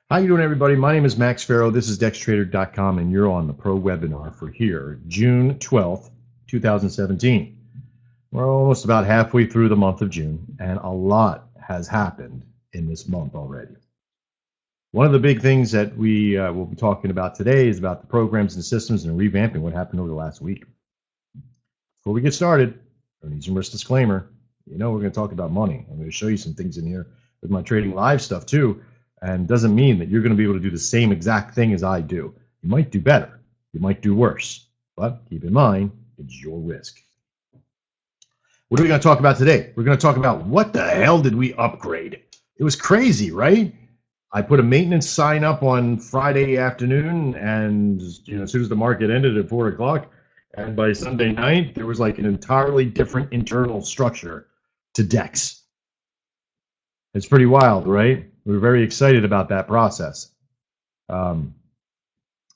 How you doing, everybody? My name is Max Farrow. This is DexTrader.com, and you're on the pro webinar for here, June 12th, 2017. We're almost about halfway through the month of June, and a lot has happened in this month already. One of the big things that we will be talking about today is about the programs and systems and revamping what happened over the last week. Before we get started, I need some risk disclaimer. You know we're going to talk about money. I'm going to show you some things in here with my trading live stuff too. And doesn't mean that you're going to be able to do the same exact thing as I do. You might do better. You might do worse. But keep in mind, it's your risk. What are we going to talk about today? We're going to talk about what the hell did we upgrade? It was crazy, right? I put a maintenance sign up on Friday afternoon, and as soon as the market ended at 4 o'clock, and by Sunday night, there was like an entirely different internal structure to DEX. It's pretty wild, right? We were very excited about that process.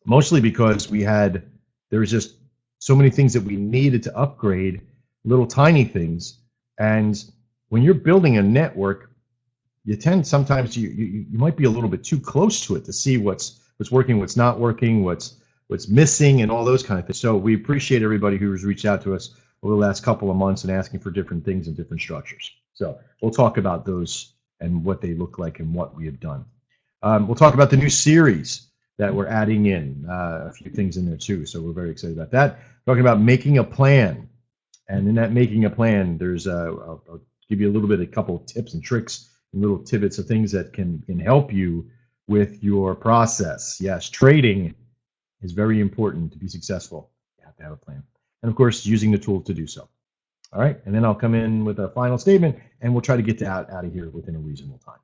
Mostly because there was just so many things that we needed to upgrade, little tiny things. And when you're building a network, you tend sometimes you might be a little bit too close to it to see what's working, what's not working, what's missing, and all those kind of things. So we appreciate everybody who's reached out to us over the last couple of months and asking for different things and different structures. So we'll talk about those and what they look like and what we have done. We'll talk about the new series that we're adding in, a few things in there too, so we're very excited about that. Talking about making a plan, and in that making a plan, there's I'll give you a couple of tips and tricks and little tidbits of things that can help you with your process. Yes, trading is very important to be successful. You have to have a plan, and of course, using the tools to do so. All right, and then I'll come in with a final statement, and we'll try to get out of here within a reasonable time.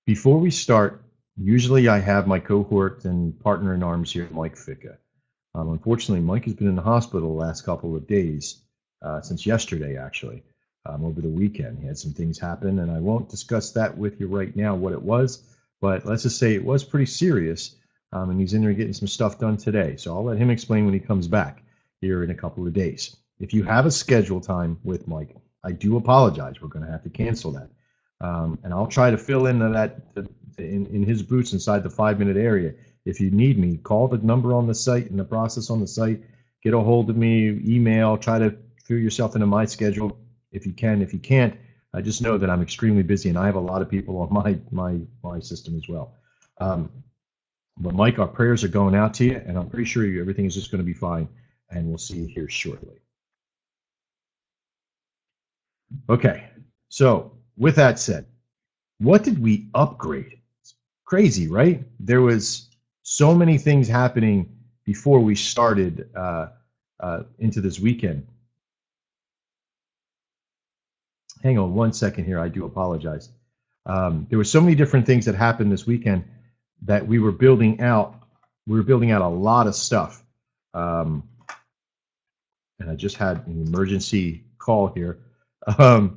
Before we start, usually I have my cohort and partner in arms here, Mike Ficca. Unfortunately, Mike has been in the hospital the last couple of days, since yesterday actually, over the weekend. He had some things happen, and I won't discuss that with you right now, what it was, but let's just say it was pretty serious, and he's in there getting some stuff done today. So I'll let him explain when he comes back here in a couple of days. If you have a scheduled time with Mike, I do apologize. We're going to have to cancel that. And I'll try to fill in that in his boots inside the 5-minute area. If you need me, call the number on the site and the process on the site. Get a hold of me, email, try to fill yourself into my schedule if you can. If you can't, I just know that I'm extremely busy and I have a lot of people on my system as well. But Mike, our prayers are going out to you, and I'm pretty sure everything is just going to be fine. And we'll see you here shortly. Okay, so with that said, what did we upgrade? It's crazy, right? There was so many things happening before we started into this weekend. Hang on one second here, I do apologize. There were so many different things that happened this weekend that we were building out. We were building out a lot of stuff. And I just had an emergency call here, and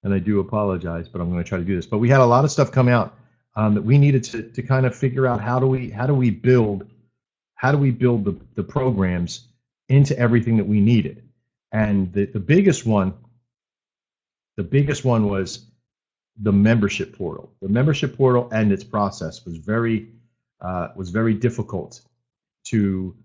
I do apologize, but I'm going to try to do this. But we had a lot of stuff come out that we needed to kind of figure out how do we build the programs into everything that we needed. And the biggest one was the membership portal. The membership portal and its process was very difficult to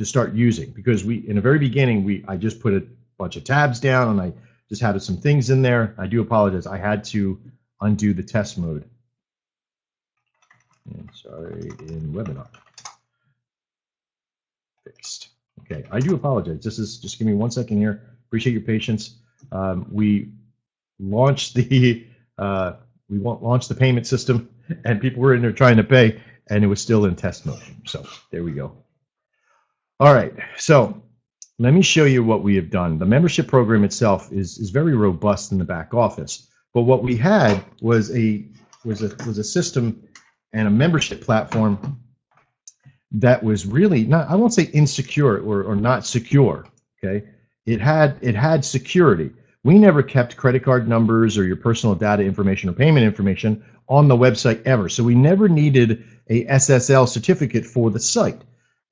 start using, because in the very beginning I just put a bunch of tabs down and I just had some things in there. I do apologize. I had to undo the test mode. And sorry, in webinar. Fixed. Okay, I do apologize. Just give me 1 second here. Appreciate your patience. We launched the payment system, and people were in there trying to pay, and it was still in test mode. So there we go. All right, so let me show you what we have done. The membership program itself is very robust in the back office, but what we had was a system and a membership platform that was really not, I won't say insecure or not secure. Okay, it had security. We never kept credit card numbers or your personal data information or payment information on the website ever, so we never needed a SSL certificate for the site.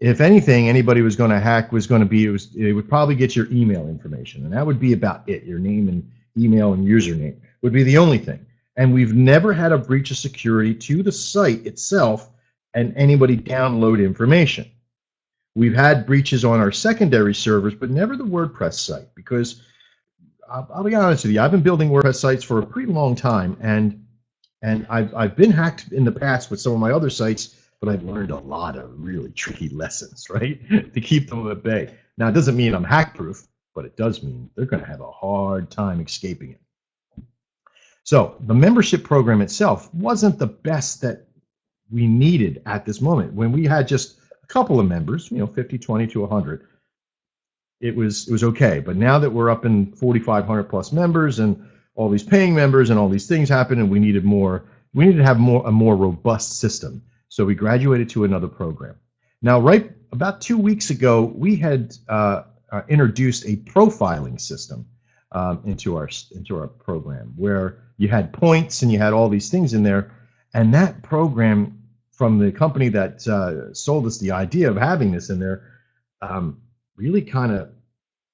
If anything, anybody was going to hack it would probably get your email information, and that would be about it. Your name and email and username would be the only thing. And we've never had a breach of security to the site itself and anybody download information. We've had breaches on our secondary servers, but never the WordPress site, because I'll be honest with you, I've been building WordPress sites for a pretty long time, and I've been hacked in the past with some of my other sites, but I've learned a lot of really tricky lessons, right, to keep them at bay. Now, it doesn't mean I'm hack-proof, but it does mean they're going to have a hard time escaping it. So the membership program itself wasn't the best that we needed at this moment. When we had just a couple of members, 50, 20 to 100, it was okay. But now that we're up in 4,500 plus members and all these paying members and all these things happen, and we needed to have a more robust system. So we graduated to another program. Now, right about 2 weeks ago, we had introduced a profiling system into our program, where you had points and you had all these things in there. And that program, from the company that sold us the idea of having this in there, really kind of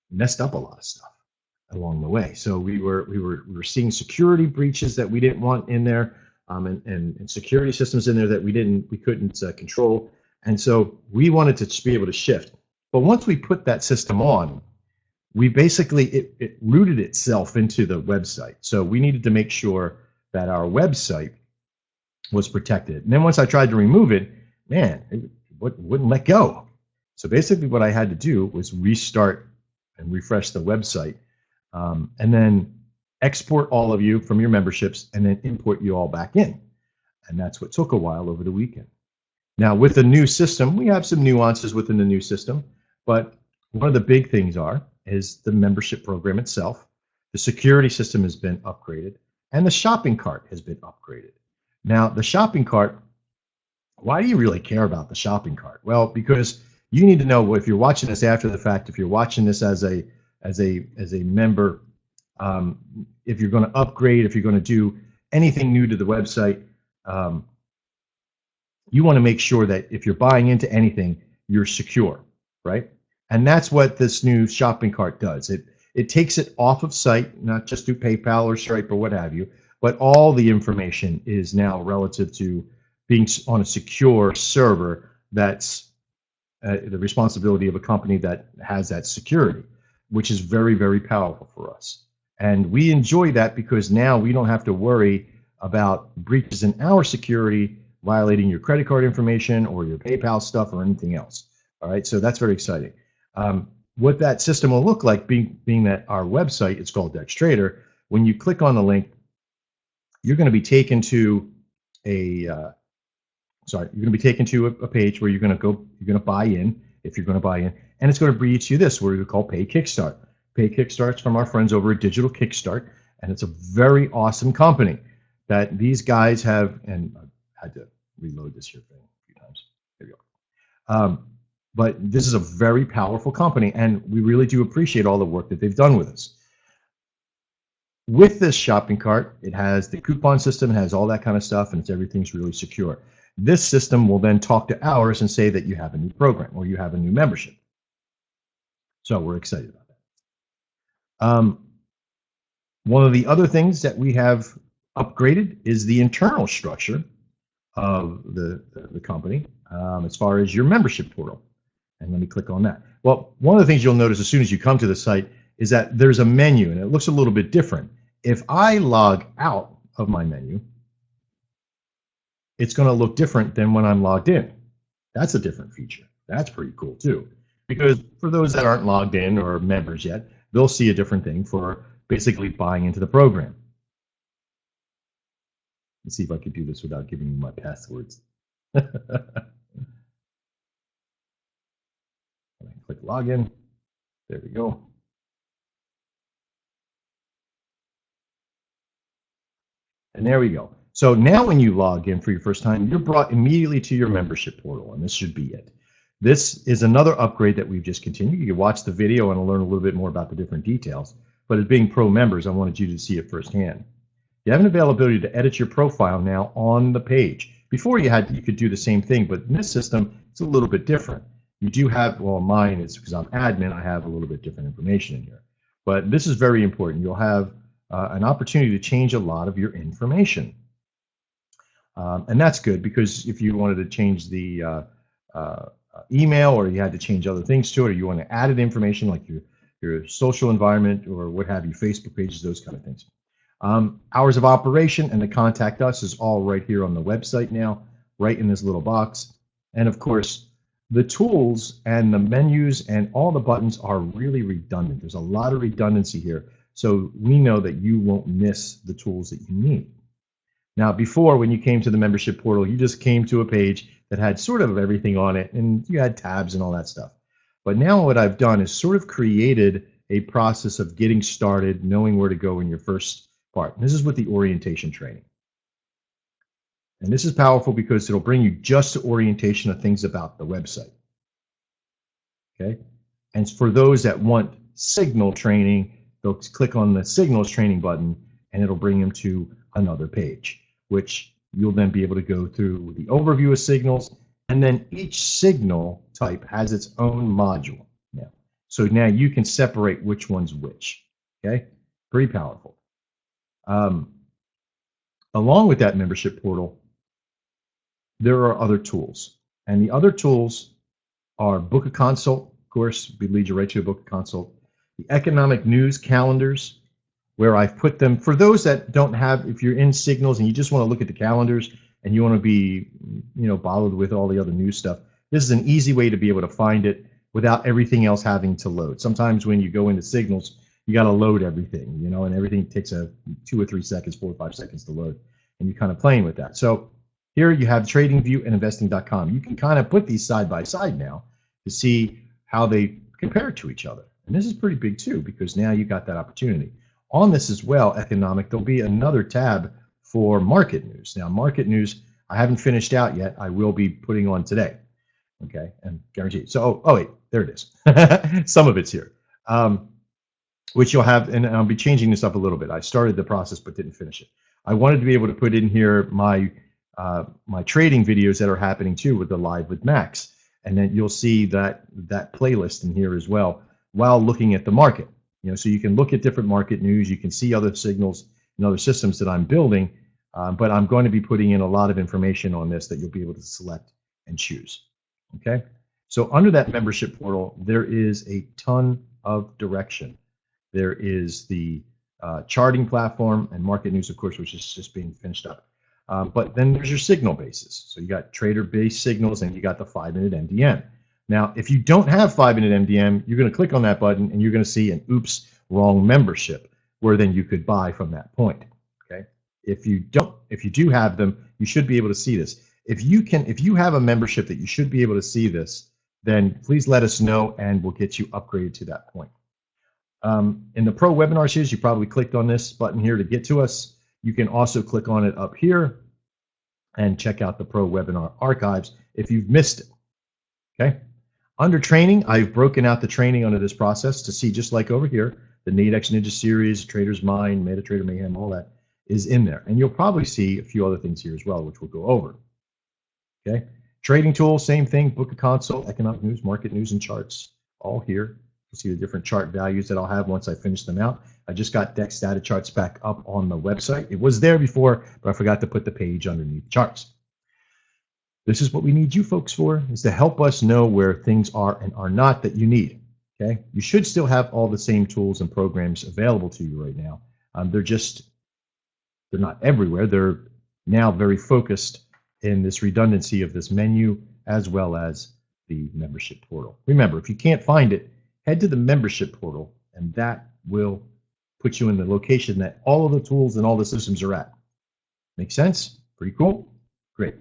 messed up a lot of stuff along the way. So we were seeing security breaches that we didn't want in there, and security systems in there that we couldn't control. And so we wanted to just be able to shift. But once we put that system on, we basically, it rooted itself into the website. So we needed to make sure that our website was protected. And then once I tried to remove it, man, it wouldn't let go. So basically what I had to do was restart and refresh the website, and then export all of you from your memberships and then import you all back in. And that's what took a while over the weekend. Now, with the new system, we have some nuances within the new system, but one of the big things is the membership program itself. The security system has been upgraded, and the shopping cart has been upgraded. Now, the shopping cart, why do you really care about the shopping cart? Well, because you need to know, if you're watching this after the fact, if you're watching this as a member, if you're going to upgrade, if you're going to do anything new to the website, you want to make sure that if you're buying into anything, you're secure, right? And that's what this new shopping cart does. It takes it off of site, not just through PayPal or Stripe or what have you, but all the information is now relative to being on a secure server. That's the responsibility of a company that has that security, which is very, very powerful for us. And we enjoy that because now we don't have to worry about breaches in our security, violating your credit card information or your PayPal stuff or anything else. All right, so that's very exciting. What that system will look like, being that our website, it's called DexTrader, when you click on the link, you're going to be taken to a page where you're going to buy in, if you're going to buy in, and it's going to bring you this, where we call Pay Kickstart. Pay Kickstart's from our friends over at Digital Kickstart, and it's a very awesome company that these guys have, and I had to reload this here thing a few times. There you go. But this is a very powerful company, and we really do appreciate all the work that they've done with us. With this shopping cart, it has the coupon system, it has all that kind of stuff, and everything's really secure. This system will then talk to ours and say that you have a new program or you have a new membership. So we're excited about that. One of the other things that we have upgraded is the internal structure of the company, as far as your membership portal. And let me click on that. Well, one of the things you'll notice as soon as you come to the site is that there's a menu, and it looks a little bit different. If I log out of my menu, it's going to look different than when I'm logged in. That's a different feature. That's pretty cool too, because for those that aren't logged in or members yet, they'll see a different thing for basically buying into the program. Let's see if I could do this without giving you my passwords. Click login. There we go. And there we go. So now when you log in for your first time, you're brought immediately to your membership portal, and this should be it. This is another upgrade that we've just continued. You can watch the video and learn a little bit more about the different details. But as being pro members, I wanted you to see it firsthand. You have an availability to edit your profile now on the page. Before you could do the same thing, but in this system, it's a little bit different. You do have, well, mine is because I'm admin, I have a little bit different information in here. But this is very important. You'll have an opportunity to change a lot of your information. And that's good, because if you wanted to change the email, or you had to change other things to it, or you want to add information like your social environment or what have you, Facebook pages, those kind of things. Hours of operation and the contact us is all right here on the website now, right in this little box. And of course, the tools and the menus and all the buttons are really redundant. There's a lot of redundancy here, so we know that you won't miss the tools that you need. Now, before, when you came to the membership portal, you just came to a page that had sort of everything on it, and you had tabs and all that stuff. But now what I've done is sort of created a process of getting started, knowing where to go in your first part. And this is with the orientation training. And this is powerful because it'll bring you just to orientation of things about the website. Okay? And for those that want signal training, they'll click on the signals training button, and it'll bring them to another page, which you'll then be able to go through the overview of signals, and then each signal type has its own module now. So now you can separate which one's which. Okay? Pretty powerful. Along with that membership portal, there are other tools. And the other tools are book a consult, of course, we lead you right to a book a consult. The economic news calendars, where I've put them for those that don't have, if you're in Signals and you just want to look at the calendars and you want to be, bothered with all the other news stuff, this is an easy way to be able to find it without everything else having to load. Sometimes when you go into Signals, you got to load everything, and everything takes 2 or 3 seconds, 4 or 5 seconds to load, and you're kind of playing with that. So here you have TradingView and Investing.com. You can kind of put these side by side now to see how they compare to each other. And this is pretty big too, because now you got that opportunity. On this as well, economic, there'll be another tab for market news. Now, market news, I haven't finished out yet. I will be putting on today. Okay, and guaranteed. So, oh wait, there it is. Some of it's here, which you'll have, and I'll be changing this up a little bit. I started the process but didn't finish it. I wanted to be able to put in here my trading videos that are happening too with the Live with Max, and then you'll see that playlist in here as well while looking at the market. So you can look at different market news, you can see other signals and other systems that I'm building, but I'm going to be putting in a lot of information on this that you'll be able to select and choose. Okay, so under that membership portal, there is a ton of direction. There is the charting platform and market news, of course, which is just being finished up. But then there's your signal bases. So you got trader-based signals, and you got the 5-minute MDM. Now, if you don't have 5-minute MDM, you're going to click on that button, and you're going to see an oops, wrong membership, where then you could buy from that point. Okay. If you do have them, you should be able to see this. If you have a membership that you should be able to see this, then please let us know, and we'll get you upgraded to that point. In the Pro Webinar Series, you probably clicked on this button here to get to us. You can also click on it up here and check out the Pro Webinar Archives if you've missed it. Okay. Under training, I've broken out the training under this process to see, just like over here, the Nadex Ninja Series, Trader's Mind, MetaTrader Mayhem, all that is in there. And you'll probably see a few other things here as well, which we'll go over. Okay. Trading tools, same thing, book a consult, economic news, market news, and charts, all here. You'll see the different chart values that I'll have once I finish them out. I just got DEX data charts back up on the website. It was there before, but I forgot to put the page underneath charts. This is what we need you folks for, is to help us know where things are and are not that you need. Okay, you should still have all the same tools and programs available to you right now. They're not everywhere. They're now very focused in this redundancy of this menu as well as the membership portal. Remember, if you can't find it, head to the membership portal, and that will put you in the location that all of the tools and all the systems are at. Make sense? Pretty cool? Great.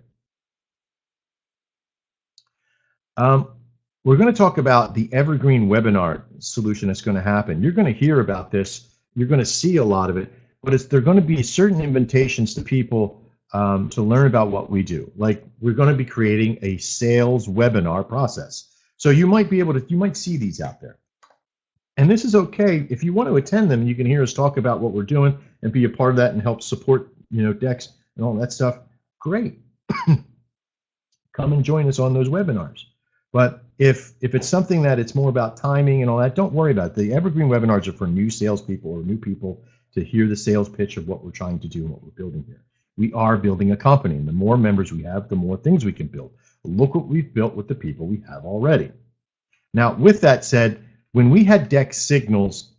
We're going to talk about the Evergreen webinar solution that's going to happen. You're going to hear about this. You're going to see a lot of it, but there are going to be certain invitations to people to learn about what we do. Like, we're going to be creating a sales webinar process. So you might be able to, you might see these out there. And this is okay. If you want to attend them, you can hear us talk about what we're doing and be a part of that and help support, DEX and all that stuff. Great. Come and join us on those webinars. But if it's something that it's more about timing and all that, don't worry about it. The Evergreen webinars are for new salespeople or new people to hear the sales pitch of what we're trying to do and what we're building here. We are building a company, and the more members we have, the more things we can build. Look what we've built with the people we have already. Now, with that said, when we had Dex Signals,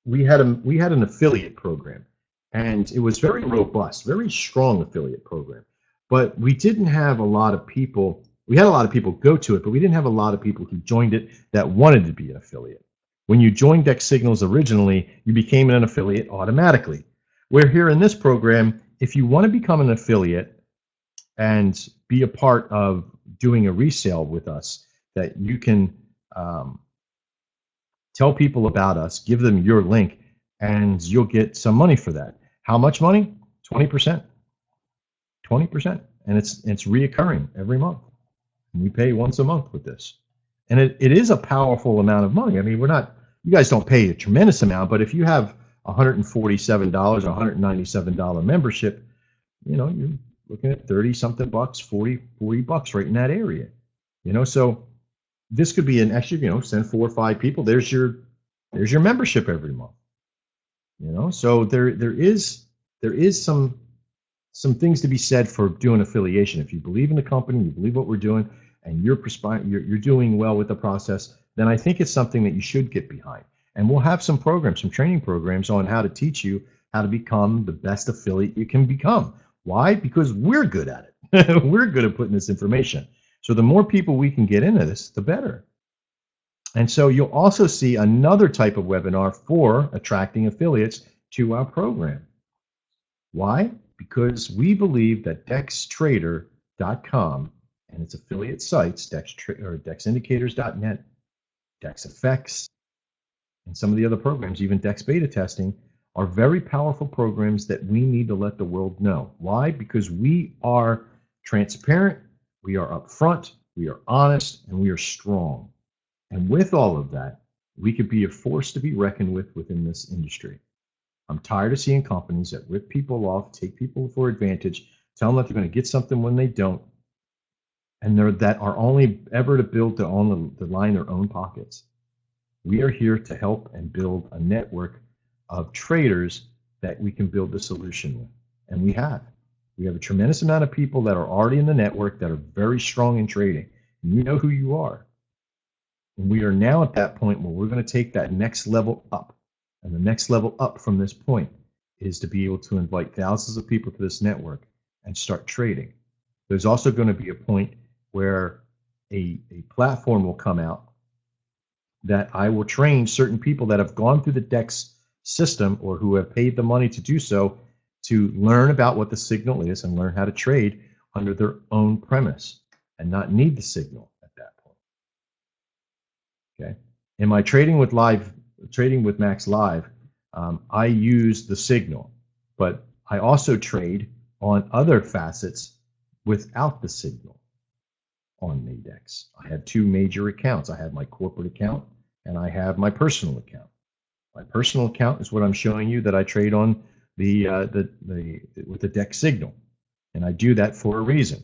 we had an affiliate program, and it was very robust, very strong affiliate program. But we didn't have a lot of people. We had a lot of people go to it, but we didn't have a lot of people who joined it that wanted to be an affiliate. When you joined Dex Signals originally, you became an affiliate automatically. Where here in this program, if you want to become an affiliate and be a part of doing a resale with us, that you can tell people about us, give them your link, and you'll get some money for that. How much money? 20%. 20%. And it's reoccurring every month. And we pay once a month with this. And it is a powerful amount of money. I mean, you guys don't pay a tremendous amount, but if you have $147 or $197 membership, you're looking at 30 something bucks, 40 bucks right in that area. So this could be an extra, send 4 or 5 people. There's your membership every month. So there is some things to be said for doing affiliation. If you believe in the company, you believe what we're doing, and you're doing well with the process, then I think it's something that you should get behind. And we'll have some programs, some training programs on how to teach you how to become the best affiliate you can become. Why? Because we're good at it. We're good at putting this information. So the more people we can get into this, the better. And so you'll also see another type of webinar for attracting affiliates to our program. Why? Because we believe that DexTrader.com and its affiliate sites, DexIndicators.net, DexFX, and some of the other programs, even Dex Beta Testing, are very powerful programs that we need to let the world know. Why? Because we are transparent, we are upfront, we are honest, and we are strong. And with all of that, we could be a force to be reckoned with within this industry. I'm tired of seeing companies that rip people off, take people for advantage, tell them that they're going to get something when they don't, and that are only ever to build to line their own pockets. We are here to help and build a network of traders that we can build the solution with. And we have. We have a tremendous amount of people that are already in the network that are very strong in trading. And you know who you are. And we are now at that point where we're going to take that next level up. And the next level up from this point is to be able to invite thousands of people to this network and start trading. There's also going to be a point where a platform will come out that I will train certain people that have gone through the DEX system or who have paid the money to do so to learn about what the signal is and learn how to trade under their own premise and not need the signal at that point. Okay. In my trading with Max Live, I use the signal, but I also trade on other facets without the signal on Nadex. I have 2 major accounts. I have my corporate account and I have my personal account. My personal account is what I'm showing you that I trade on with the DEX signal, and I do that for a reason.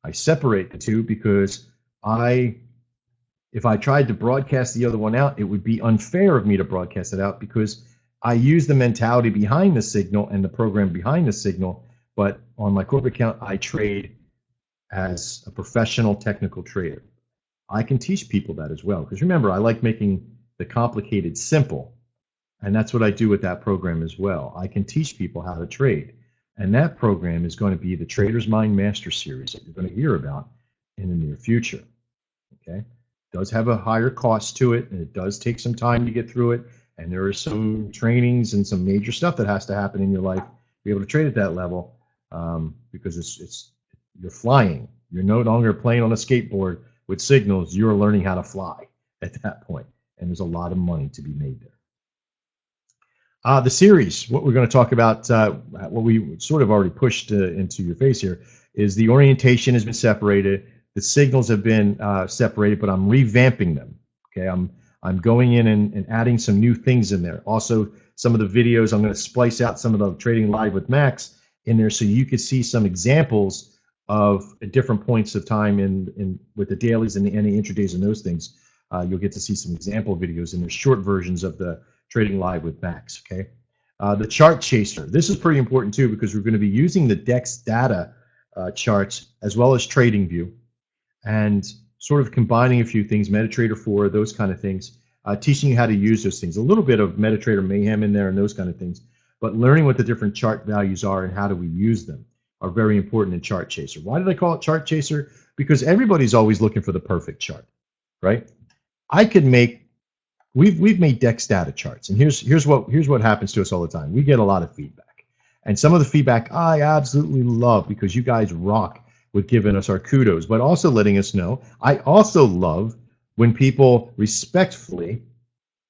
I separate the two because if I tried to broadcast the other one out, it would be unfair of me to broadcast it out because I use the mentality behind the signal and the program behind the signal, but on my corporate account, I trade as a professional technical trader. I can teach people that as well, because remember, I like making the complicated simple, and that's what I do with that program as well. I can teach people how to trade, and that program is going to be the Trader's Mind Master Series that you're going to hear about in the near future. Okay, it does have a higher cost to it, and it does take some time to get through it, and there are some trainings and some major stuff that has to happen in your life to be able to trade at that level, because you're flying. You're no longer playing on a skateboard with signals. You're learning how to fly at that point, and there's a lot of money to be made there. The series, what we're going to talk about, what we sort of already pushed into your face here, is the orientation has been separated. The signals have been separated, but I'm revamping them. Okay, I'm going in and adding some new things in there. Also, some of the videos, I'm going to splice out some of the Trading Live with Max in there so you could see some examples of different points of time with the dailies and the intradays and those things. You'll get to see some example videos, and there's short versions of the Trading Live with Max. Okay, The chart chaser. This is pretty important too because we're going to be using the DEX data charts as well as TradingView and sort of combining a few things, MetaTrader 4, those kind of things, teaching you how to use those things. A little bit of MetaTrader mayhem in there and those kind of things, but learning what the different chart values are and how do we use them are very important in Chart Chaser. Why did I call it Chart Chaser? Because everybody's always looking for the perfect chart, right? I could make, we've made DEX data charts, and here's what happens to us all the time. We get a lot of feedback, and some of the feedback I absolutely love because you guys rock with giving us our kudos, but also letting us know. I also love when people respectfully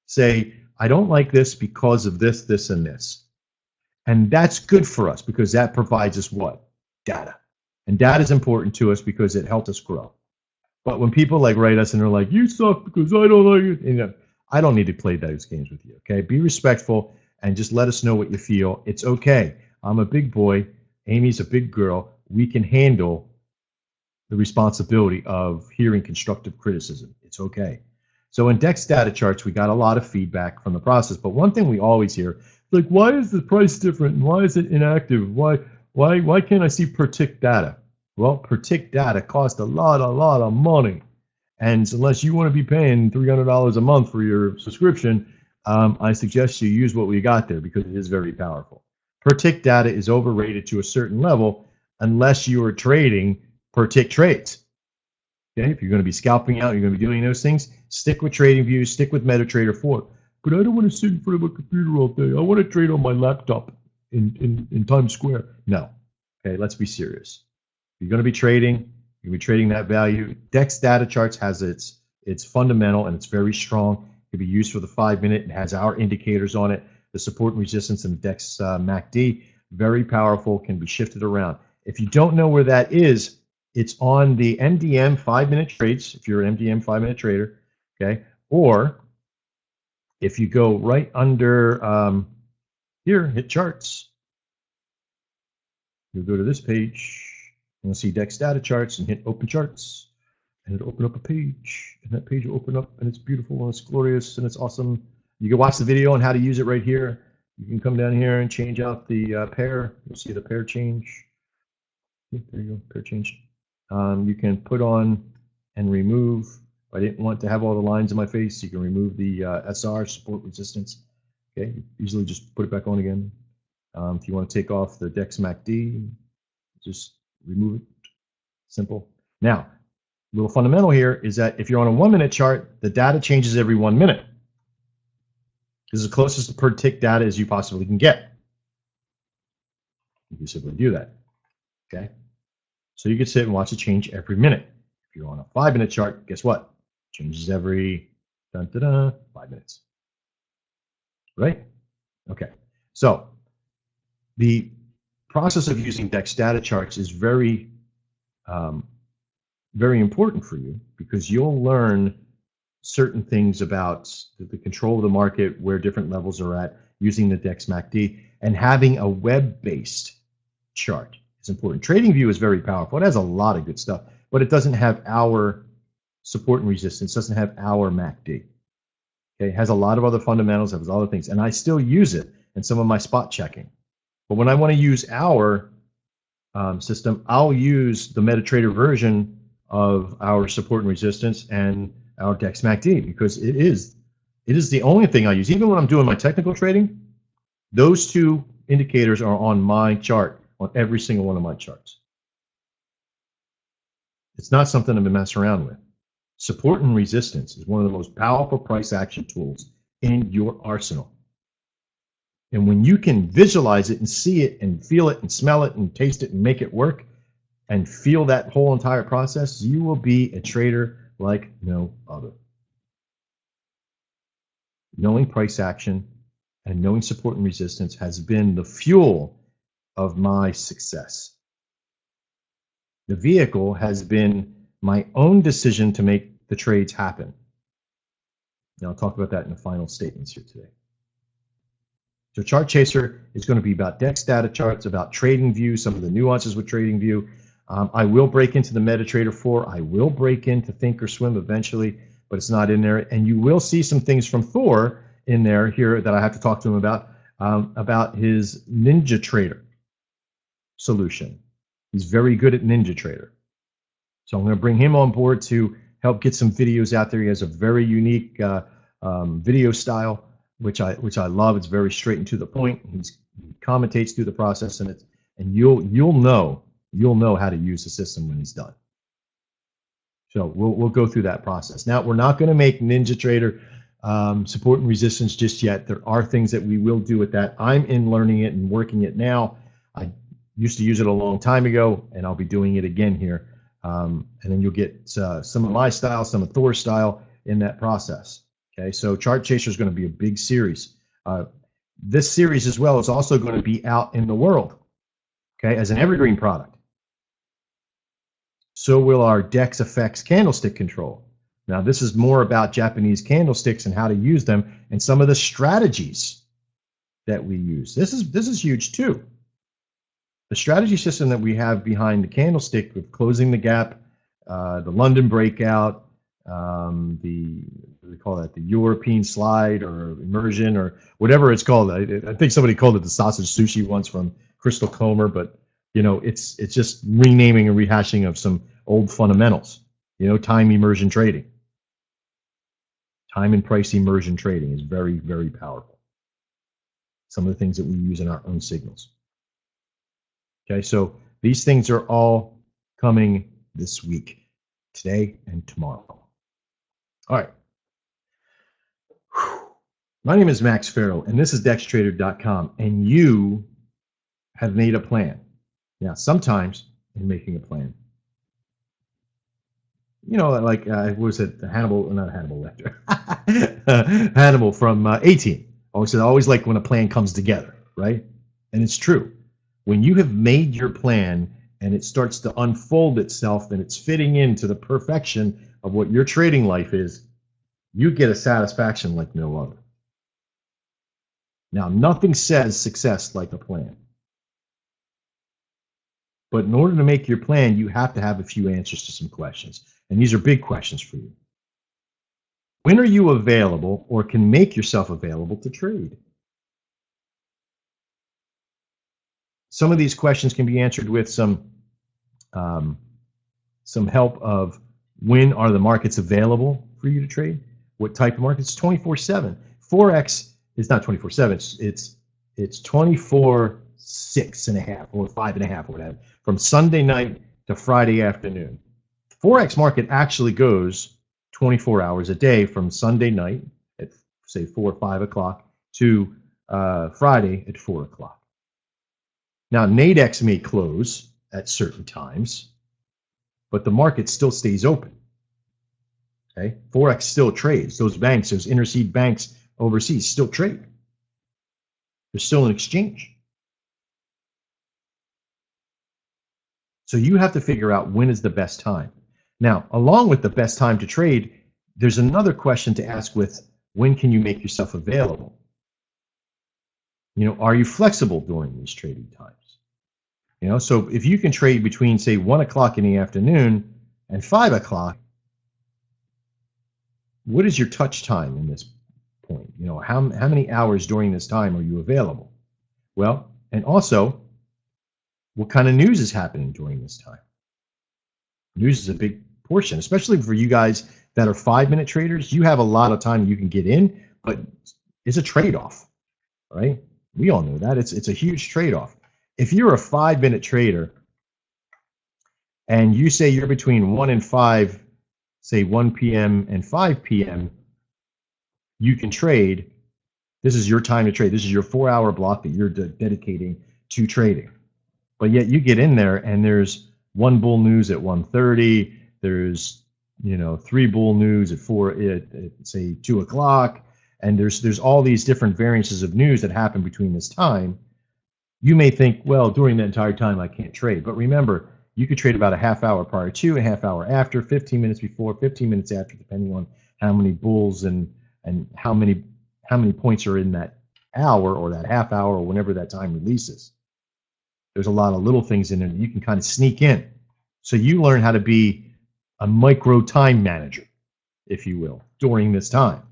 say, I don't like this because of this, this, and this. And that's good for us because that provides us what? Data. And data is important to us because it helps us grow. But when people like write us and they're like, you suck because I don't like it, you know, I don't need to play those games with you, okay? Be respectful and just let us know what you feel. It's okay. I'm a big boy. Amy's a big girl. We can handle the responsibility of hearing constructive criticism. It's okay. So in DEX data charts, we got a lot of feedback from the process. But one thing we always hear, like, why is the price different? And why is it inactive? Why can't I see per tick data? Well, per tick data costs a lot of money. And unless you want to be paying $300 a month for your subscription, I suggest you use what we got there because it is very powerful. Per tick data is overrated to a certain level unless you are trading per tick trades. Okay, if you're going to be scalping out, you're going to be doing those things, stick with TradingView, stick with MetaTrader 4. But I don't want to sit in front of a computer all day. I want to trade on my laptop in Times Square. No. Okay, let's be serious. If you're going to be trading, you're going to be trading that value. DEX data charts has its fundamental and it's very strong. It can be used for the 5-minute. It has our indicators on it. The support and resistance in the DEX MACD, very powerful, can be shifted around. If you don't know where that is, it's on the MDM 5-minute trades, if you're an MDM 5-minute trader, okay? Or if you go right under here, hit charts, you'll go to this page, and you'll see DEX data charts and hit open charts, and it'll open up a page, and that page will open up, and it's beautiful, and it's glorious, and it's awesome. You can watch the video on how to use it right here. You can come down here and change out the pair. You'll see the pair change. There you go, pair change. You can put on and remove. If I didn't want to have all the lines in my face, you can remove the SR, support resistance. Okay, easily just put it back on again. If you want to take off the DEX MACD, just remove it. Simple. Now, a little fundamental here is that if you're on a 1-minute chart, the data changes every 1 minute. This is the closest to per tick data as you possibly can get. You can simply do that. Okay. So you can sit and watch it change every minute. If you're on a 5-minute chart, guess what? Changes every 5 minutes. Right? Okay. So the process of using DEX data charts is very important for you because you'll learn certain things about the control of the market, where different levels are at, using the DEX MACD, and having a web-based chart. It's important. TradingView is very powerful. It has a lot of good stuff, but it doesn't have our support and resistance, doesn't have our MACD. Okay, it has a lot of other fundamentals, has other things, and I still use it in some of my spot checking. But when I want to use our system, I'll use the MetaTrader version of our support and resistance and our DEX MACD because it is the only thing I use. Even when I'm doing my technical trading, those two indicators are on my chart, on every single one of my charts. It's not something I've been messing around with. Support and resistance is one of the most powerful price action tools in your arsenal. And when you can visualize it and see it and feel it and smell it and taste it and make it work and feel that whole entire process, you will be a trader like no other. Knowing price action and knowing support and resistance has been the fuel of my success. The vehicle has been my own decision to make the trades happen. Now I'll talk about that in the final statements here today. So Chart Chaser is going to be about DEX data charts, about TradingView, some of the nuances with TradingView. I will break into the MetaTrader 4. I will break into Thinkorswim eventually, but it's not in there. And you will see some things from Thor in there here that I have to talk to him about. about his NinjaTrader solution. He's very good at NinjaTrader. So I'm going to bring him on board to help get some videos out there. He has a very unique video style, which I love. It's very straight and to the point. He commentates through the process, and you'll know how to use the system when he's done. So we'll go through that process. Now, we're not going to make NinjaTrader support and resistance just yet. There are things that we will do with that. I'm in learning it and working it now. I used to use it a long time ago, and I'll be doing it again here. And then you'll get some of my style, some of Thor's style in that process. Okay, so Chart Chaser is going to be a big series. This series as well is also going to be out in the world, okay, as an Evergreen product. So will our Dex Effects candlestick control. Now, this is more about Japanese candlesticks and how to use them and some of the strategies that we use. This is huge too. The strategy system that we have behind the candlestick with closing the gap, the London breakout, what do we call that, the European slide or immersion or whatever it's called. I think somebody called it the sausage sushi once from Crystal Comer, but you know, it's just renaming and rehashing of some old fundamentals. You know, time immersion trading. Time and price immersion trading is very, very powerful. Some of the things that we use in our own signals. Okay, so these things are all coming this week, today and tomorrow. All right. My name is Max Farrow, and this is DexTrader.com, and you have made a plan. Now, sometimes in making a plan, you know, like, what was it, Hannibal, not Hannibal Lecter, Hannibal from A-Team. Always like when a plan comes together, right? And it's true. When you have made your plan and it starts to unfold itself and it's fitting into the perfection of what your trading life is, you get a satisfaction like no other. Now, nothing says success like a plan. But in order to make your plan, you have to have a few answers to some questions. And these are big questions for you. When are you available or can make yourself available to trade? Some of these questions can be answered with some help of when are the markets available for you to trade? What type of markets? 24/7. Forex is not 24/7. It's 24/6.5 or 5.5 or whatever, from Sunday night to Friday afternoon. Forex market actually goes 24 hours a day from Sunday night at say 4 or 5 o'clock to Friday at 4 o'clock. Now, Nadex may close at certain times, but the market still stays open. Okay, Forex still trades. Those banks, those interseed banks overseas, still trade. There's still an exchange. So you have to figure out when is the best time. Now, along with the best time to trade, there's another question to ask with when can you make yourself available? You know, are you flexible during these trading times? You know, so if you can trade between, say, 1 o'clock in the afternoon and 5 o'clock, what is your touch time in this point? You know, how many hours during this time are you available? Well, and also, what kind of news is happening during this time? News is a big portion, especially for you guys that are 5-minute traders. You have a lot of time you can get in, but it's a trade-off, right? We all know that. It's a huge trade-off. If you're a 5-minute trader and you say you're between 1 and 5, say 1 p.m. and 5 p.m., you can trade. This is your time to trade. This is your 4-hour block that you're dedicating to trading. But yet you get in there and there's one bull news at 1:30. There's, you know, 3 bull news at say 2 o'clock, and there's all these different variances of news that happen between this time. You may think, well, during that entire time I can't trade. But remember, you could trade about a half hour prior to, a half hour after, 15 minutes before, 15 minutes after, depending on how many bulls and how many points are in that hour or that half hour or whenever that time releases. There's a lot of little things in there that you can kind of sneak in. So you learn how to be a micro time manager, if you will, during this time.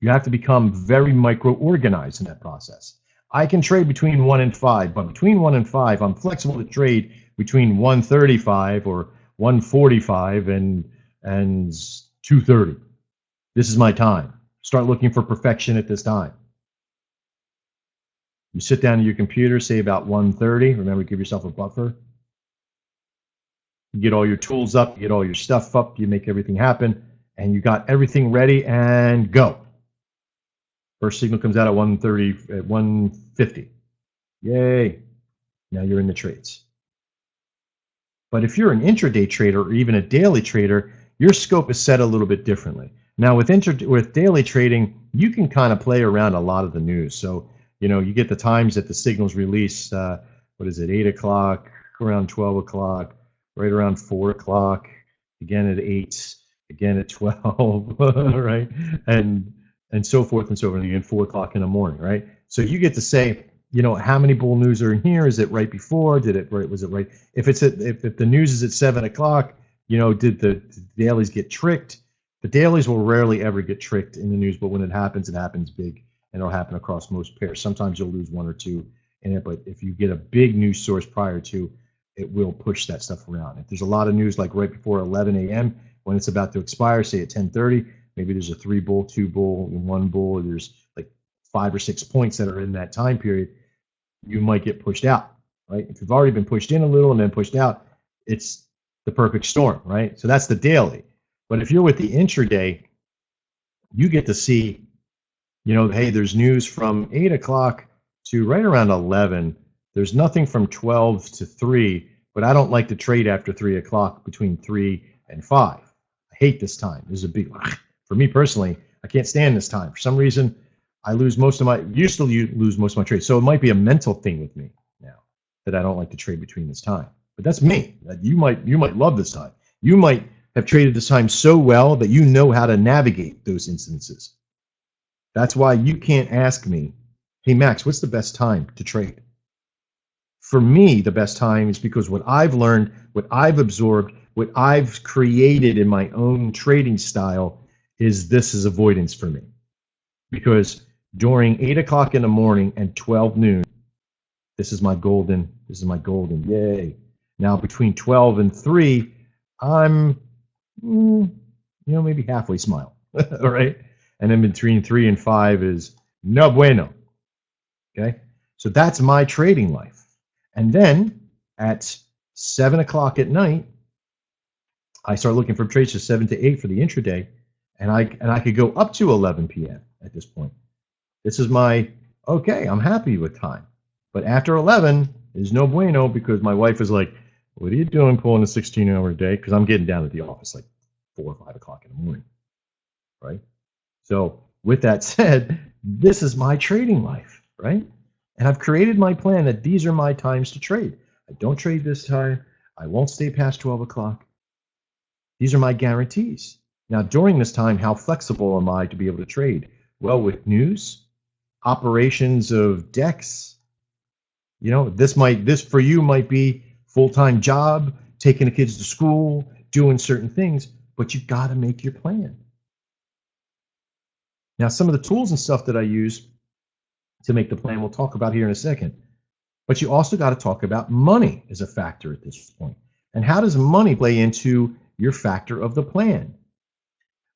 You have to become very micro-organized in that process. I can trade between 1 and 5, but between 1 and 5, I'm flexible to trade between 135 or 145 and 230. This is my time. Start looking for perfection at this time. You sit down at your computer, say about 1:30. Remember, give yourself a buffer. You get all your tools up, you get all your stuff up, you make everything happen, and you got everything ready and go. First signal comes out at 1:30, at 1:50. Yay. Now you're in the trades. But if you're an intraday trader or even a daily trader, your scope is set a little bit differently. Now with daily trading, you can kind of play around a lot of the news. So, you know, you get the times that the signals release, what is it, 8 o'clock, around 12 o'clock, right around 4 o'clock, again at 8, again at 12, right? And so forth and so on, again 4 o'clock in the morning, right? So you get to say, you know, how many bull news are in here? Is it right before? Was it right? If the news is at 7 o'clock, you know, did the dailies get tricked? The dailies will rarely ever get tricked in the news, but when it happens big, and it'll happen across most pairs. Sometimes you'll lose 1 or 2 in it, but if you get a big news source prior to, it will push that stuff around. If there's a lot of news like right before 11 a.m. when it's about to expire, say at 10:30, maybe there's a 3 bull, 2 bull, and 1 bull, or there's like 5 or 6 points that are in that time period, you might get pushed out, right? If you've already been pushed in a little and then pushed out, it's the perfect storm, right? So that's the daily. But if you're with the intraday, you get to see, you know, hey, there's news from 8 o'clock to right around 11. There's nothing from 12 to 3, but I don't like to trade after 3 o'clock between 3 and 5. I hate this time. This is a big, for me personally, I can't stand this time. For some reason, I lose most of my, used to lose most of my trades. So it might be a mental thing with me now that I don't like to trade between this time. But that's me. You might love this time. You might have traded this time so well that you know how to navigate those instances. That's why you can't ask me, hey, Max, what's the best time to trade? For me, the best time is because what I've learned, what I've absorbed, what I've created in my own trading style is this is avoidance for me. Because during 8 o'clock in the morning and 12 noon, this is my golden, yay. Now between 12 and 3, I'm, you know, maybe halfway smile, all right? And then between 3 and 5 is no bueno, okay? So that's my trading life. And then at 7 o'clock at night, I start looking for trades to 7 to 8 for the intraday, and I could go up to 11 p.m. at this point. This is my, okay, I'm happy with time. But after 11 is no bueno because my wife is like, what are you doing pulling a 16-hour day? Because I'm getting down at the office like 4 or 5 o'clock in the morning, right? So with that said, this is my trading life, right? And I've created my plan that these are my times to trade. I don't trade this time. I won't stay past 12 o'clock. These are my guarantees. Now, during this time, how flexible am I to be able to trade? Well, with news, operations of decks, you know, this for you might be full-time job, taking the kids to school, doing certain things, but you got to make your plan. Now, some of the tools and stuff that I use to make the plan, we'll talk about here in a second. But you also got to talk about money as a factor at this point. And how does money play into your factor of the plan?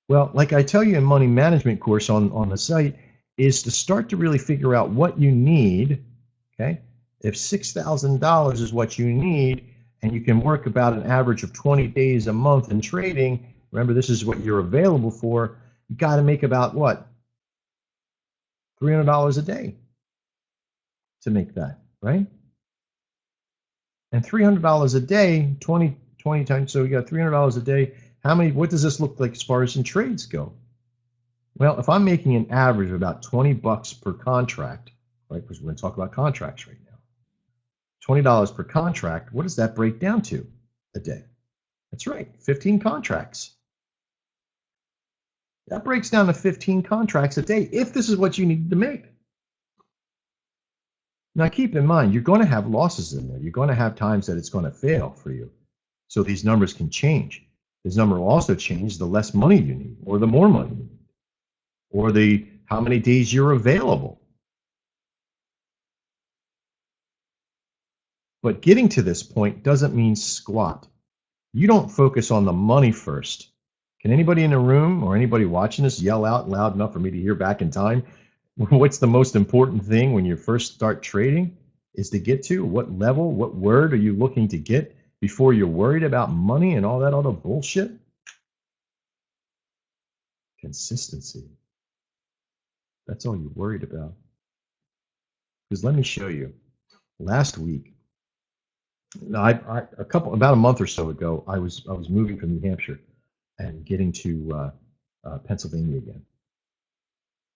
Well, like I tell you in money management course on the site, is to start to really figure out what you need, okay? If $6,000 is what you need, and you can work about an average of 20 days a month in trading, remember this is what you're available for, you got to make about what? $300 a day to make that, right? And $300 a day, 20 times, so you got $300 a day. What does this look like as far as in trades go? Well, if I'm making an average of about 20 bucks per contract, right, because we're going to talk about contracts right now, $20 per contract, what does that break down to a day? That's right, 15 contracts. That breaks down to 15 contracts a day if this is what you need to make. Now keep in mind, you're going to have losses in there. You're going to have times that it's going to fail for you. So these numbers can change. This number will also change the less money you need or the more money you need. Or the how many days you're available. But getting to this point doesn't mean squat. You don't focus on the money first. Can anybody in the room or anybody watching this yell out loud enough for me to hear back in time? What's the most important thing when you first start trading is to get to? What level, what word are you looking to get before you're worried about money and all that other bullshit? Consistency. That's all you're worried about. Because let me show you. Last week, about a month or so ago, I was moving from New Hampshire and getting to Pennsylvania again.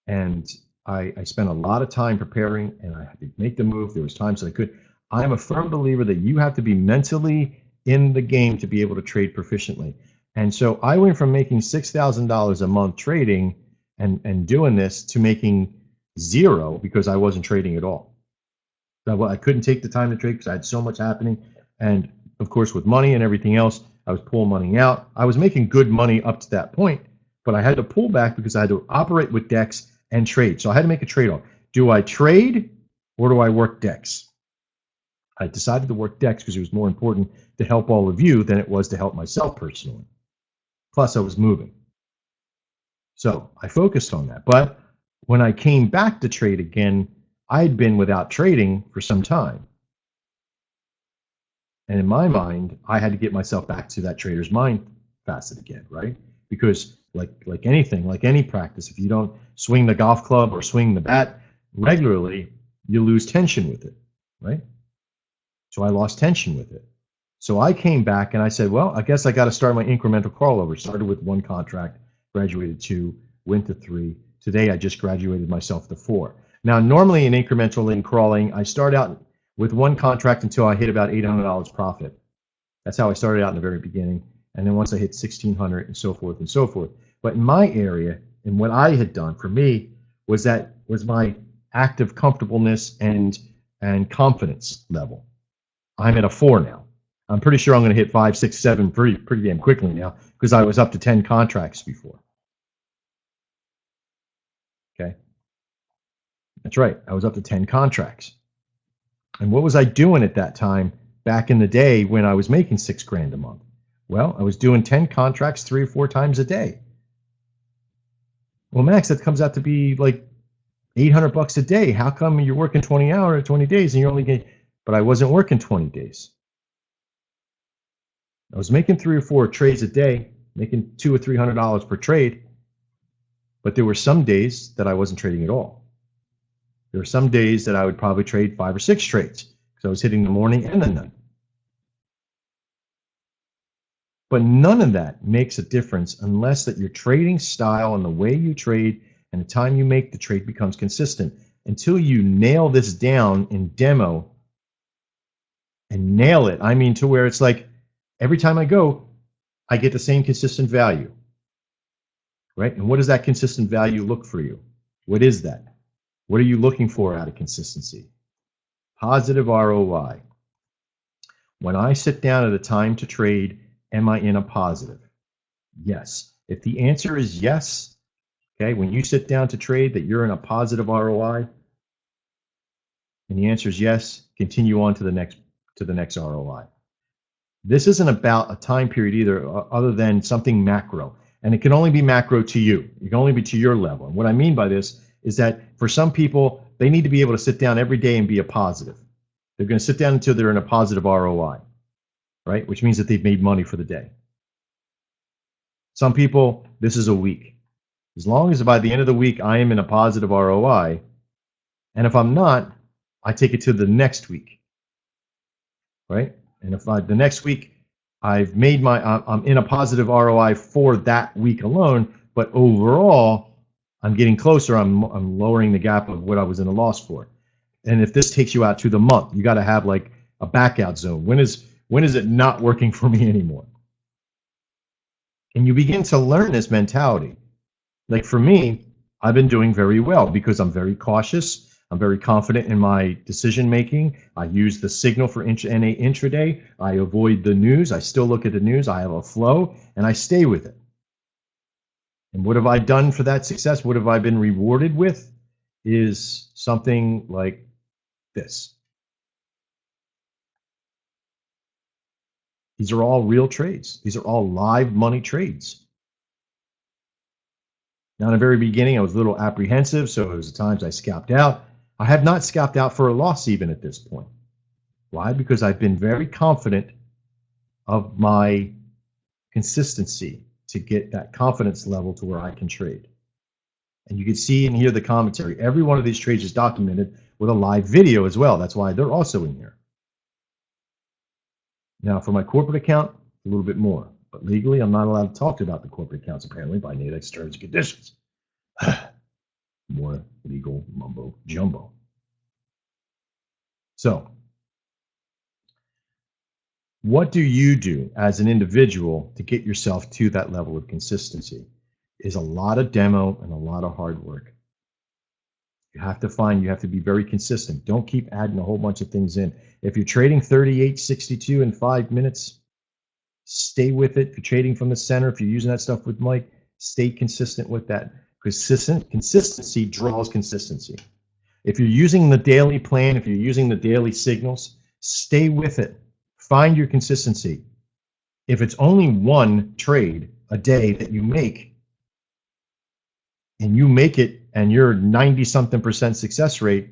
And I spent a lot of time preparing, and I had to make the move. There was times that I could. I am a firm believer that you have to be mentally in the game to be able to trade proficiently. And so I went from making $6,000 a month trading and doing this to making zero because I wasn't trading at all. I couldn't take the time to trade because I had so much happening. And of course, with money and everything else, I was pulling money out. I was making good money up to that point, but I had to pull back because I had to operate with DEX and trade. So I had to make a trade-off. Do I trade or do I work DEX? I decided to work DEX because it was more important to help all of you than it was to help myself personally. Plus, I was moving. So I focused on that. But when I came back to trade again, I had been without trading for some time. And in my mind, I had to get myself back to that trader's mind facet again, right? Because like anything, like any practice, if you don't swing the golf club or swing the bat regularly, you lose tension with it, right? So I lost tension with it. So I came back and I said, well, I guess I got to start my incremental crawlover. Started with 1 contract, graduated 2, went to 3. Today I just graduated myself to 4. Now, normally in incremental in crawling, I start out with 1 contract until I hit about $800 profit. That's how I started out in the very beginning. And then once I hit 1,600 and so forth and so forth. But in my area, and what I had done for me was my active comfortableness and confidence level. I'm at a 4 now. I'm pretty sure I'm going to hit 5, 6, 7 pretty damn quickly now because I was up to 10 contracts before. Okay. That's right. I was up to 10 contracts. And what was I doing at that time back in the day when I was making $6,000 a month? Well, I was doing 10 contracts 3 or 4 times a day. Well, Max, that comes out to be like $800 a day. How come you're working 20 hours, 20 days, and you're only getting? But I wasn't working 20 days. I was making 3 or 4 trades a day, making $200 or $300 per trade. But there were some days that I wasn't trading at all. There were some days that I would probably trade 5 or 6 trades because I was hitting the morning and the night. But none of that makes a difference unless that your trading style and the way you trade and the time you make the trade becomes consistent. Until you nail this down in demo and nail it, I mean to where it's like every time I go, I get the same consistent value, right? And what does that consistent value look for you? What is that? What are you looking for out of consistency? Positive ROI. When I sit down at a time to trade, am I in a positive? Yes. If the answer is yes, okay, when you sit down to trade that you're in a positive ROI, and the answer is yes, continue on to the next ROI. This isn't about a time period either, other than something macro. And it can only be macro to you. It can only be to your level. And what I mean by this is that for some people, they need to be able to sit down every day and be a positive. They're going to sit down until they're in a positive ROI, right? Which means that they've made money for the day. Some people, this is a week. As long as by the end of the week, I am in a positive ROI, and if I'm not, I take it to the next week, right? And if the next week, I'm in a positive ROI for that week alone, but overall, I'm getting closer. I'm lowering the gap of what I was in a loss for. And if this takes you out to the month, you got to have like a back out zone. When is it not working for me anymore? And you begin to learn this mentality. Like for me, I've been doing very well because I'm very cautious. I'm very confident in my decision making. I use the signal for NA intraday. I avoid the news. I still look at the news. I have a flow and I stay with it. And what have I done for that success? What have I been rewarded with? Is something like this. These are all real trades. These are all live money trades. Now, in the very beginning, I was a little apprehensive, so it was the times I scalped out. I have not scalped out for a loss even at this point. Why? Because I've been very confident of my consistency to get that confidence level to where I can trade. And you can see and hear the commentary. Every one of these trades is documented with a live video as well. That's why they're also in here. Now, for my corporate account, a little bit more. But legally, I'm not allowed to talk about the corporate accounts, apparently, by NADEX terms and conditions. More legal mumbo jumbo. So, what do you do as an individual to get yourself to that level of consistency? Is a lot of demo and a lot of hard work. You have to be very consistent. Don't keep adding a whole bunch of things in. If you're trading 38.62 in 5 minutes, stay with it. If you're trading from the center, if you're using that stuff with Mike, stay consistent with that. Consistency draws consistency. If you're using the daily plan, if you're using the daily signals, stay with it. Find your consistency. If it's only one trade a day that you make, and you make it and you're 90-something% success rate,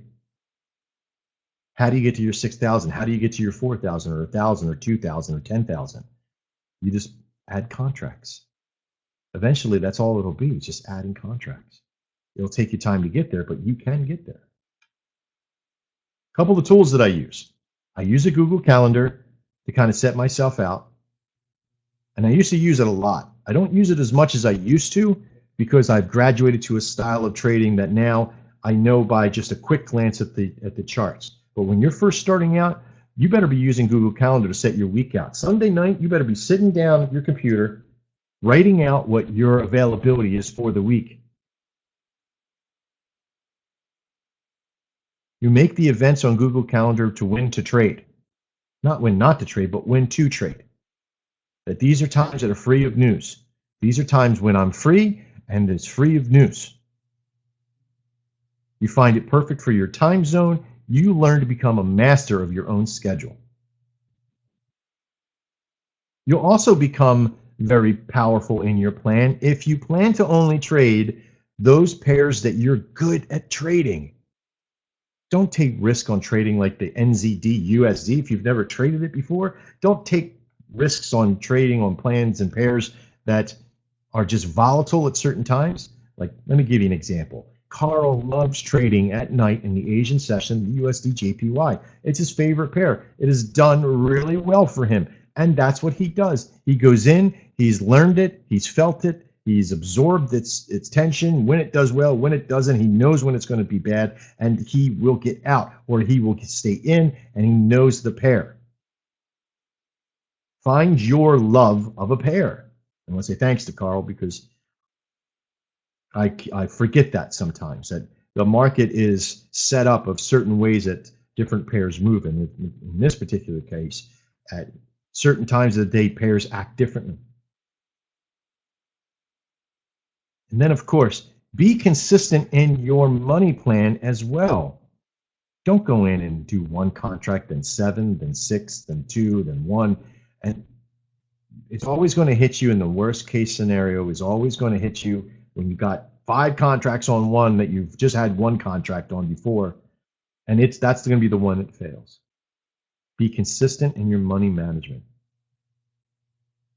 how do you get to your 6,000? How do you get to your 4,000 or 1,000 or 2,000 or 10,000? You just add contracts. Eventually, that's all it'll be, just adding contracts. It'll take you time to get there, but you can get there. A couple of the tools that I use. I use a Google Calendar to kind of set myself out. And I used to use it a lot. I don't use it as much as I used to because I've graduated to a style of trading that now I know by just a quick glance at the charts. But when you're first starting out, you better be using Google Calendar to set your week out. Sunday night, you better be sitting down at your computer, writing out what your availability is for the week. You make the events on Google Calendar to when to trade. Not when not to trade, but when to trade. That these are times that are free of news. These are times when I'm free and it's free of news. You find it perfect for your time zone. You learn to become a master of your own schedule. You'll also become very powerful in your plan if you plan to only trade those pairs that you're good at trading. Don't take risk on trading like the NZD USD if you've never traded it before. Don't take risks on trading on plans and pairs that are just volatile at certain times. Like, let me give you an example. Carl loves trading at night in the Asian session, the USD JPY. It's his favorite pair. It has done really well for him. And that's what he does. He goes in, he's learned it, he's felt it, he's absorbed its tension. When it does well, when it doesn't, he knows when it's going to be bad, and he will get out or he will stay in, and he knows the pair. Find your love of a pair. I want to say thanks to Carl because I forget that sometimes, that the market is set up of certain ways that different pairs move. And in this particular case, at certain times of the day, pairs act differently. And then, of course, be consistent in your money plan as well. Don't go in and do one contract, then 7, then 6, then 2, then 1. And it's always going to hit you in the worst case scenario, is always going to hit you when you got 5 contracts on one that you've just had 1 contract on before. And that's going to be the one that fails. Be consistent in your money management.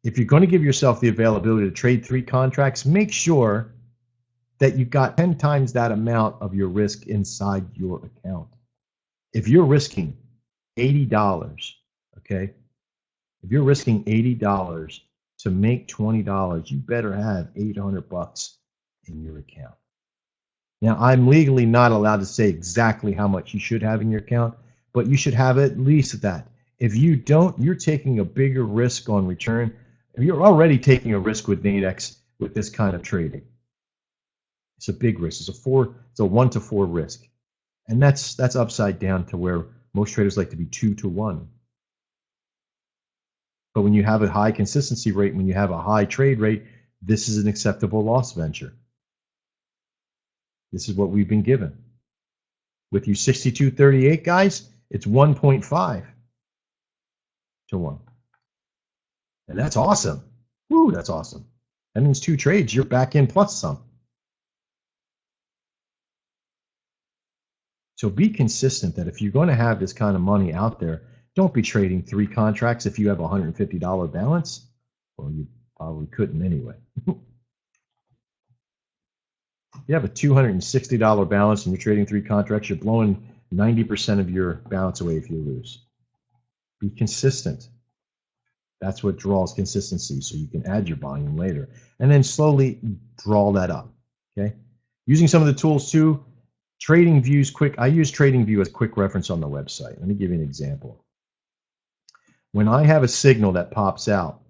If you're going to give yourself the availability to trade 3 contracts, make sure that you've got 10 times that amount of your risk inside your account. If you're risking $80, okay, if you're risking $80 to make $20, you better have $800 in your account. Now, I'm legally not allowed to say exactly how much you should have in your account, but you should have at least that. If you don't, you're taking a bigger risk on return. You're already taking a risk with NADEX with this kind of trading. It's a big risk. It's a 1 to 4 risk. And that's upside down to where most traders like to be 2 to 1. But when you have a high consistency rate, when you have a high trade rate, This is an acceptable loss venture. This is what we've been given. With you 62.38 guys, it's 1.5 to 1. And that's awesome. Woo, that's awesome. That means 2 trades, you're back in plus some. So be consistent that if you're going to have this kind of money out there, don't be trading 3 contracts if you have a $150 balance. Well, you probably couldn't anyway. You have a $260 balance and you're trading 3 contracts, you're blowing 90% of your balance away if you lose. Be consistent. That's what draws consistency, so you can add your volume later. And then slowly draw that up, okay? Using some of the tools too, Trading View's quick. I use Trading View as a quick reference on the website. Let me give you an example. When I have a signal that pops out,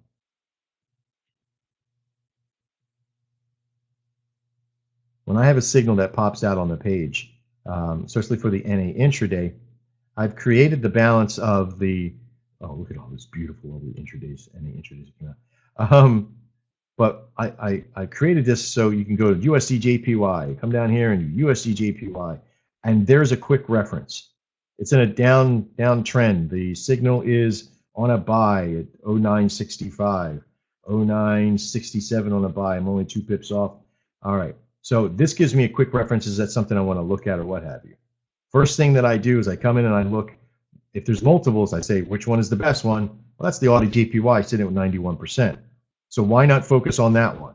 on the page, especially for the NA intraday, I've created the balance of the, oh, look at all this beautiful over the intradays, NA intradays. But I created this so you can go to USD/JPY, come down here and USD/JPY, and there's a quick reference. It's in a down trend. The signal is on a buy at 0965, 0967 on a buy. I'm only 2 pips off. All right. So this gives me a quick reference. Is that something I want to look at or what have you? First thing that I do is I come in and I look. If there's multiples, I say, which one is the best one? Well, that's the Audi/JPY sitting at 91%. So why not focus on that one?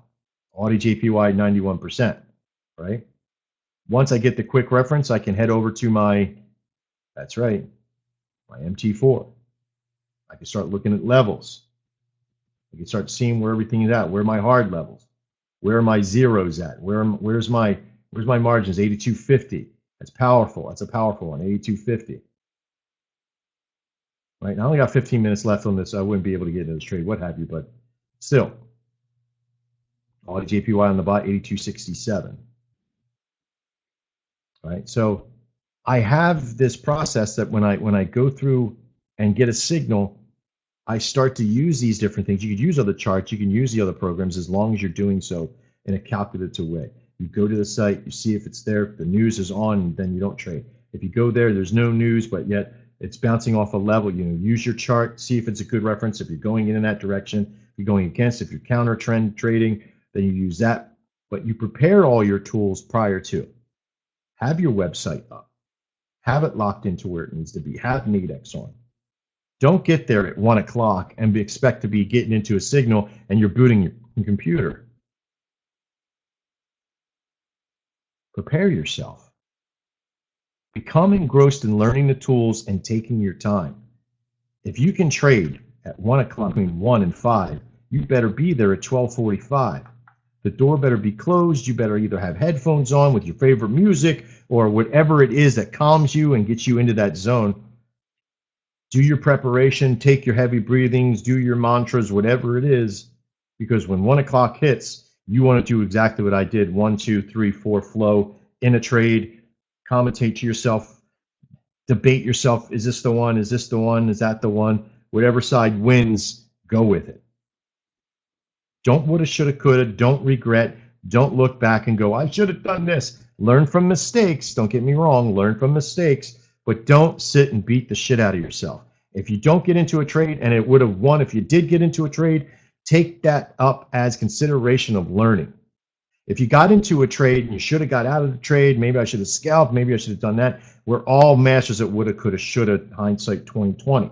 Audi/JPY 91%, right? Once I get the quick reference, I can head over to my, that's right, my MT4. I can start looking at levels. I can start seeing where everything is at. Where are my hard levels? Where are my zeros at? Where's my margins? 82.50. That's powerful. That's a powerful one. 82.50. Right? Now I only got 15 minutes left on this, so I wouldn't be able to get into this trade, what have you, but still. Audi/JPY on the bot, 82.67. Right? So I have this process that when I go through and get a signal, I start to use these different things. You could use other charts, you can use the other programs as long as you're doing so in a calculative way. You go to the site, you see if it's there, if the news is on, then you don't trade. If you go there, there's no news, but yet it's bouncing off a level, use your chart, see if it's a good reference. If you're going in that direction, if you're going against, if you're counter trend trading, then you use that. But you prepare all your tools prior to. Have your website up. Have it locked into where it needs to be. Have Nadex on. Don't get there at 1 o'clock and expect to be getting into a signal and you're booting your computer. Prepare yourself. Become engrossed in learning the tools and taking your time. If you can trade at 1 o'clock, between 1 and 5, you better be there at 12:45. The door better be closed. You better either have headphones on with your favorite music or whatever it is that calms you and gets you into that zone. Do your preparation, take your heavy breathings, do your mantras, whatever it is, because when 1 o'clock hits, you want to do exactly what I did. 1, 2, 3, 4 flow in a trade, commentate to yourself, debate yourself. Is this the one? Is this the one? Is that the one? Whatever side wins, go with it. Don't woulda, shoulda, coulda. Don't regret. Don't look back and go, I should have done this. Learn from mistakes. Don't get me wrong. Learn from mistakes. But don't sit and beat the shit out of yourself. If you don't get into a trade and it would have won if you did get into a trade, take that up as consideration of learning. If you got into a trade and you should have got out of the trade, maybe I should have scalped, maybe I should have done that. We're all masters at woulda, coulda, shoulda, hindsight 2020.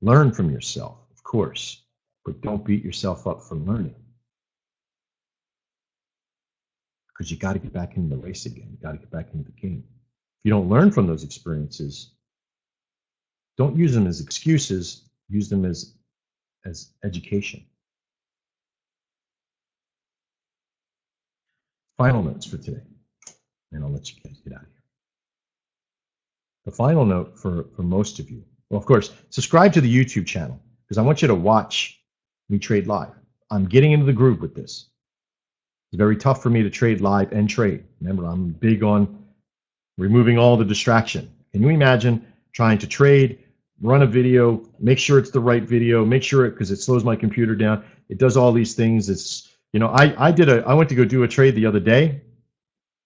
Learn from yourself, of course, but don't beat yourself up for learning. Because you got to get back into the race again. You got to get back into the game. If you don't learn from those experiences, don't use them as excuses. Use them as education. Final notes for today, and I'll let you guys get out of here. The final note for most of you, well, of course, subscribe to the YouTube channel because I want you to watch me trade live. I'm getting into the groove with this. It's very tough for me to trade live and trade. Remember, I'm big on removing all the distraction. Can you imagine trying to trade run a video, make sure it's the right video, make sure because it slows my computer down. It does all these things. It's, you know, I went to go do a trade the other day,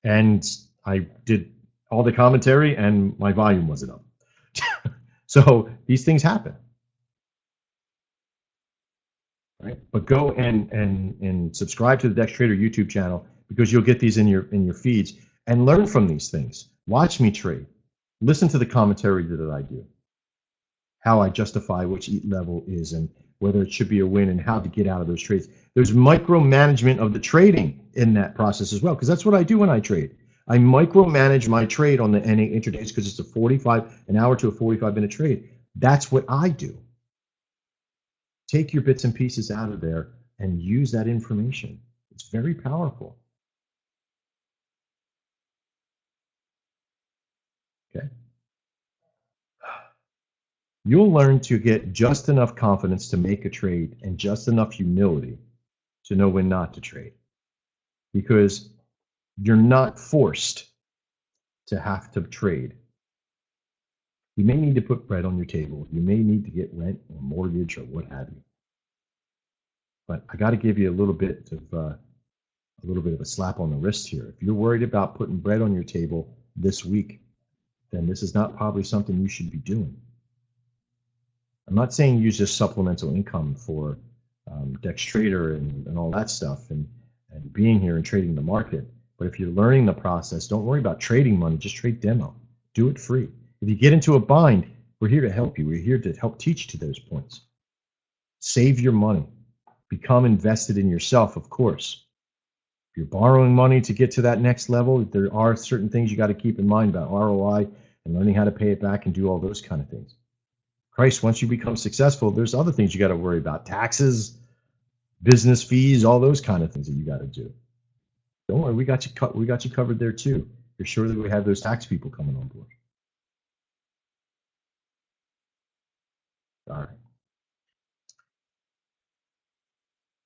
and I did all the commentary and my volume wasn't up. So these things happen, right? But go and subscribe to the Dex Trader YouTube channel, because you'll get these in your feeds, and learn from these things. Watch me trade. Listen to the commentary that I do, how I justify which level is and whether it should be a win and how to get out of those trades. There's micromanagement of the trading in that process as well, because that's what I do when I trade. I micromanage my trade on the NA intradays because it's an hour to a 45-minute trade. That's what I do. Take your bits and pieces out of there and use that information. It's very powerful. Okay. You'll learn to get just enough confidence to make a trade and just enough humility to know when not to trade, because you're not forced to have to trade. You may need to put bread on your table. You may need to get rent or mortgage or what have you. But I got to give you a little bit of a slap on the wrist here. If you're worried about putting bread on your table this week, then this is not probably something you should be doing. I'm not saying use this supplemental income for Dex Trader and all that stuff and being here and trading the market. But if you're learning the process, don't worry about trading money. Just trade demo. Do it free. If you get into a bind, we're here to help you. We're here to help teach to those points. Save your money. Become invested in yourself, of course. If you're borrowing money to get to that next level, there are certain things you got to keep in mind about ROI and learning how to pay it back and do all those kind of things. Christ, once you become successful, there's other things you got to worry about. Taxes, business fees, all those kind of things that you got to do. Don't worry, we got you covered there too. You're sure that we have those tax people coming on board. All right.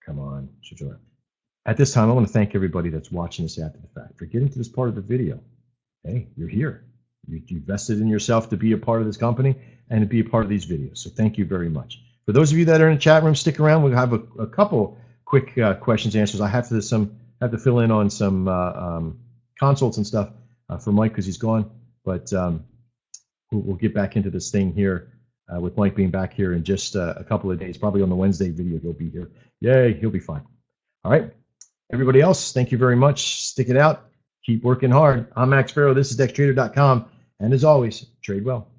Come on, Shajora. At this time, I want to thank everybody that's watching this after the fact for getting to this part of the video. Hey, you're here. You invested in yourself to be a part of this company and to be a part of these videos. So thank you very much. For those of you that are in the chat room, stick around. We'll have a couple quick questions and answers. I have to fill in on some consults and stuff for Mike because he's gone. But we'll get back into this thing here with Mike being back here in just a couple of days. Probably on the Wednesday video, he'll be here. Yay, he'll be fine. All right. Everybody else, thank you very much. Stick it out. Keep working hard. I'm Max Farrow. This is DexTrader.com. And as always, trade well.